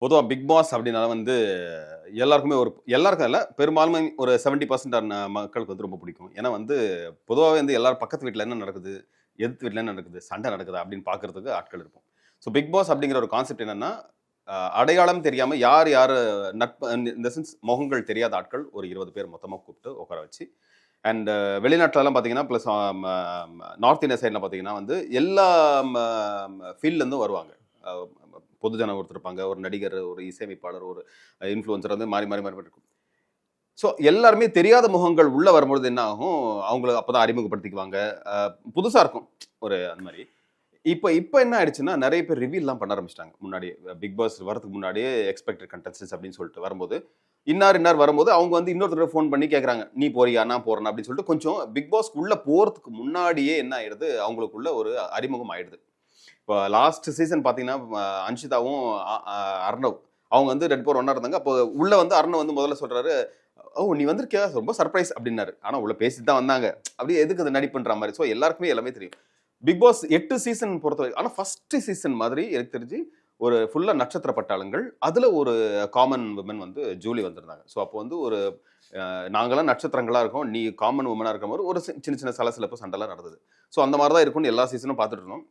பொதுவா big pass அப்படின்னா வந்து எல்லாருக்குமே எல்லாருக்கும் இல்ல, பெரும்பாலுமே ஒரு 70% மக்களுக்கு வந்து ரொம்ப பிடிக்கும். ஏன்னா வந்து பொதுவாவே வந்து எல்லாரும் பக்கத்து வீட்ல என்ன நடக்குது, எதிர்த்து வீட்ல என்ன நடக்குது, சண்டை நடக்குதா அப்படின்னு பார்க்கறதுக்கு ஆட்கள் இருப்போம். ஸோ பிக் பாஸ் அப்படிங்கிற ஒரு கான்செப்ட் என்னன்னா, அடையாளம் தெரியாம யார் யாரு நட்பு இந்த சென்ஸ் முகங்கள் தெரியாத ஆட்கள் ஒரு 20 பேர் மொத்தமா கூப்பிட்டு உட்கார வச்சு, அண்ட் வெளிநாட்டுலலாம் பார்த்தீங்கன்னா, பிளஸ் நார்த் இந்தியா சைட்ல பார்த்தீங்கன்னா வந்து எல்லா ஃபீல்ட்லேருந்தும் வருவாங்க. அ பொதுஜனம் ஒருத்தர் இருப்பாங்க, ஒரு நடிகர், ஒரு இசையமைப்பாளர், ஒரு இன்ஃப்ளூயன்சர் வந்து மாறி மாறி மாறி மாறி இருக்கும். ஸோ எல்லாருமே தெரியாத முகங்கள் உள்ள வரும்பொழுது என்ன ஆகும், அவங்கள அப்பதான் அறிமுகப்படுத்திக்குவாங்க. அ புதுசா இருக்கும். ஒரு அந்த மாரி. இப்ப இப்ப என்ன ஆயிடுச்சுன்னா, நெறைய பேர் ரிவீல்லாம் பண்ண ஆரம்பிச்சுட்டாங்க. முன்னாடியே பிக் பாஸ் வரதுக்கு முன்னாடியே எக்ஸ்பெக்டட் கண்டெஸ்டன்ட்ஸ் அப்படின்னு சொல்லிட்டு வரும்போது, இன்னார் வரும்போது அவங்க வந்து இன்னொருத்தர் ஃபோன் பண்ணி கேட்கறாங்க. "நீ போறியா? நான் போறேனா?" அப்படின்னு சொல்லிட்டு கொஞ்சம் பிக் பாஸ்க்குள்ள போறதுக்கு முன்னாடியே என்ன ஆயிடுது, அவங்களுக்குள்ள ஒரு அறிமுகம் ஆயிடுது. இப்போ லாஸ்ட் சீசன் பார்த்தீங்கன்னா, அன்ஷிதாவும் அ அ அர்ணவ் அவங்க வந்து 2 பேரும் ஒண்ணா இருந்தாங்க. அப்போ உள்ள வந்து அர்ணவ் வந்து முதல்ல சொல்றாரு, "ஓ! நீ வந்திருக்கியா? ரொம்ப சர்ப்ரைஸ்" அப்படின்னாரு. ஆனா உள்ள பேசிட்டு தான் வந்தாங்க. அப்படியே எதுக்கு அது நடிப்புன்ற மாரி. ஸோ எல்லாருக்குமே எல்லாமே தெரியும். பிக் பாஸ் 8 சீசன் பொறுத்தவரைக்கும் ஆனா ஃபர்ஸ்ட் சீசன் மாதிரி எனக்கு தெரிஞ்சு ஒரு ஃபுல்லா நட்சத்திர பட்டாளங்கள். அதுல ஒரு காமன் விமன் வந்து ஜூலி வந்திருந்தாங்க. ஸோ அப்போ வந்து ஒரு நாங்கலாம் நட்சத்திரங்களா இருக்கோம். நீ காமன் வுமனா இருக்க மாரி ஒரு சின்ன சின்ன சலசலப்பு சண்டைலாம் நடந்தது. ஸோ அந்த மாரி தான் இருக்கும்னு எல்லா சீசனும் பார்த்துட்டு இருந்தோம்.